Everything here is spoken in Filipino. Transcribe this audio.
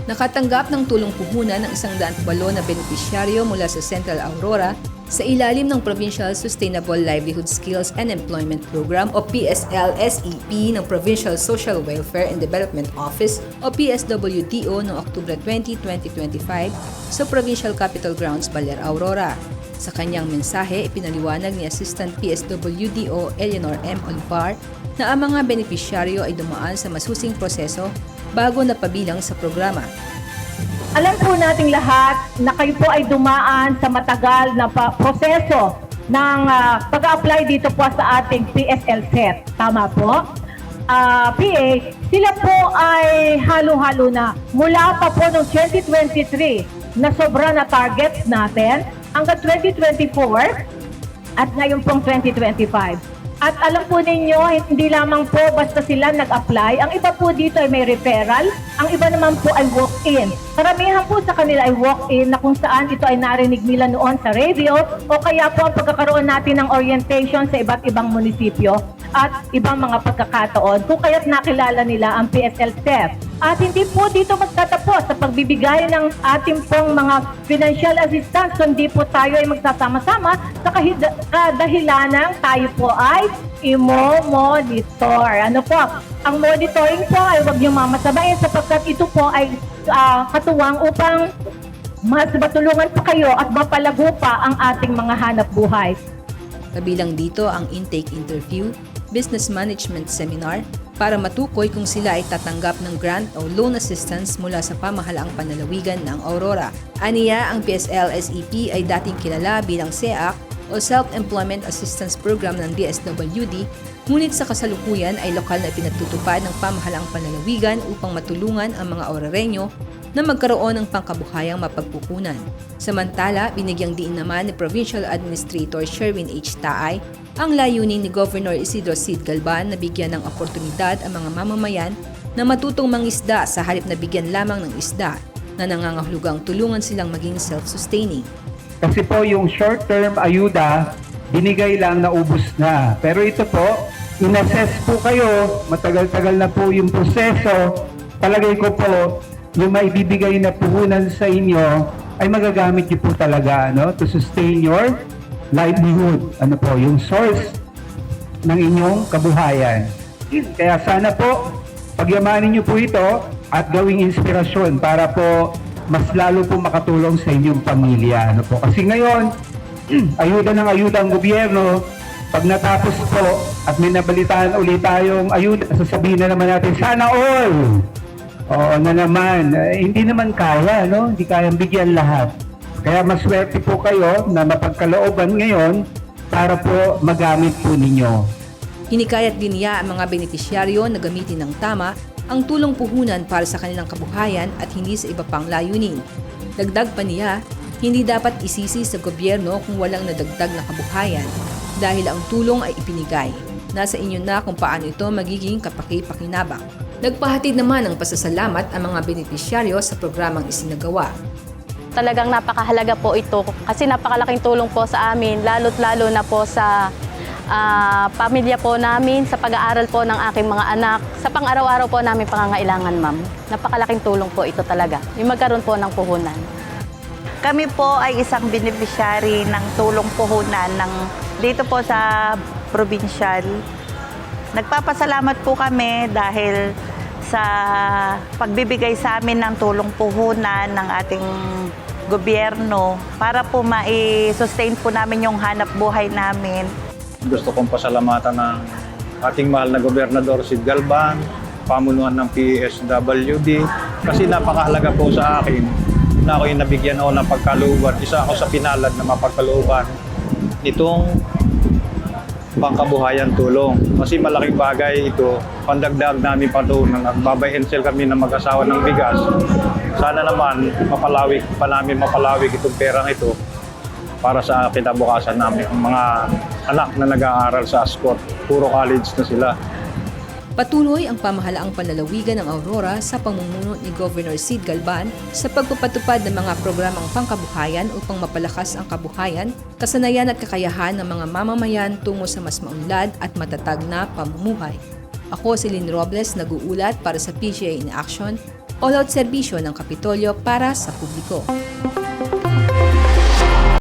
Nakatanggap ng tulong puhunan ng 108 na benepisyaryo mula sa Central Aurora sa ilalim ng Provincial Sustainable Livelihood Skills and Employment Program o PSLSEP ng Provincial Social Welfare and Development Office o PSWDO noong Oktubre 20, 2025 sa Provincial Capital Grounds, Baler, Aurora. Sa kanyang mensahe, ipinaliwanag ni Assistant PSWDO Eleanor M. Olivar na ang mga benepisyaryo ay dumaan sa masusing proseso bago napabilang sa programa. Alam po nating lahat na kayo po ay dumaan sa matagal na proseso ng pag-apply dito po sa ating PSL set. Tama po? PA, sila po ay halo-halo na. Mula pa po noong 2023 na sobra na targets natin hanggang 2024 at ngayon pong 2025. At alam po ninyo, hindi lamang po basta sila nag-apply. Ang iba po dito ay may referral. Ang iba naman po ay walk-in. Karamihan po sa kanila ay walk-in na kung saan ito ay narinig nila noon sa radio o kaya po ang pagkakaroon natin ng orientation sa iba't ibang munisipyo at ibang mga pagkakataon kung kaya't nakilala nila ang PSL SEP. At hindi po dito magtatapos sa pagbibigay ng ating pong mga financial assistance, kundi po tayo ay magsasama-sama sa kadahilanang tayo po ay i-monitor. Ano po? Ang monitoring po ay huwag niyong mamasabayin sapagkat ito po ay katuwang upang mas matulungan pa kayo at mapalago pa ang ating mga hanap buhay. Kabilang dito ang intake interview, business management seminar, para matukoy kung sila ay tatanggap ng grant o loan assistance mula sa pamahalaang panlalawigan ng Aurora. Aniya, ang PSLSEP ay dating kilala bilang SEAC o Self-Employment Assistance Program ng DSWD, ngunit sa kasalukuyan ay lokal na pinatutupad ng pamahalaang panlalawigan upang matulungan ang mga Auroreño na magkaroon ng pangkabuhayang mapagkukunan. Samantala, binigyang diin naman ni Provincial Administrator Sherwin H. Taay ang layunin ni Governor Isidro Cid Galban na bigyan ng oportunidad ang mga mamamayan na matutong mangisda sa halip na bigyan lamang ng isda na nangangahulugang tulungan silang maging self-sustaining. Kasi po yung short-term ayuda, binigay lang na ubos na. Pero ito po, in-assess po kayo, matagal-tagal na po yung proseso, palagay ko po, yung maibibigay na puhunan sa inyo ay magagamit niyo po talaga to sustain your livelihood. Ano po, yung source ng inyong kabuhayan. Kaya sana po, pagyamanin niyo po ito at gawing inspirasyon para po mas lalo po makatulong sa inyong pamilya. Ano po? Kasi ngayon, ayuda ng ayuda ang gobyerno. Pag natapos po at may nabalitaan ulit tayong ayuda, sasabihin na naman natin, sana all! Oo na naman. Hindi naman kaya, no? Hindi kayang bigyan lahat. Kaya maswerte po kayo na mapagkalooban ngayon para po magamit po ninyo. Hinikayat din niya ang mga benepisyaryo na gamitin ng tama ang tulong puhunan para sa kanilang kabuhayan at hindi sa iba pang layunin. Dagdag pa niya, hindi dapat isisi sa gobyerno kung walang nadagdag na kabuhayan dahil ang tulong ay ipinigay. Nasa inyo na kung paano ito magiging kapaki-pakinabang. Nagpahatid naman ng pasasalamat ang mga benepisyaryo sa programang isinagawa. Talagang napakahalaga po ito kasi napakalaking tulong po sa amin, lalo't-lalo na po sa pamilya po namin, sa pag-aaral po ng aking mga anak, sa pang-araw-araw po namin pangangailangan, ma'am. Napakalaking tulong po ito talaga, yung magkaroon po ng puhunan. Kami po ay isang beneficiary ng tulong puhunan dito po sa provincial. Nagpapasalamat po kami dahil sa pagbibigay sa amin ng tulong puhunan ng ating gobyerno para po mai-sustain po namin yung hanap buhay namin. Gusto kong pasalamatan ng ating mahal na Gobernador Cid Galban, pamunuan ng PSWD, kasi napakahalaga po sa akin na ako'y nabigyan ako ng pagkalooban. Isa ako sa pinalad na mapagkalooban nitong pangkabuhayan tulong. Kasi malaking bagay ito, pandagdag namin pa doon na nagbabay and sell kami ng mag-asawa ng bigas. Sana naman mapalawig itong perang ito para sa kinabukasan namin. Ang mga anak na nag-aaral sa Ascot, puro college na sila. Patuloy ang pamahalaang panlalawigan ng Aurora sa pamumuno ni Governor Cid Galban sa pagpapatupad ng mga programang pangkabuhayan upang mapalakas ang kabuhayan, kasanayan at kakayahan ng mga mamamayan tungo sa mas maunlad at matatag na pamumuhay. Ako si Lynn Robles, nag-uulat para sa PGA in Action, all-out serbisyo ng Kapitolyo para sa publiko.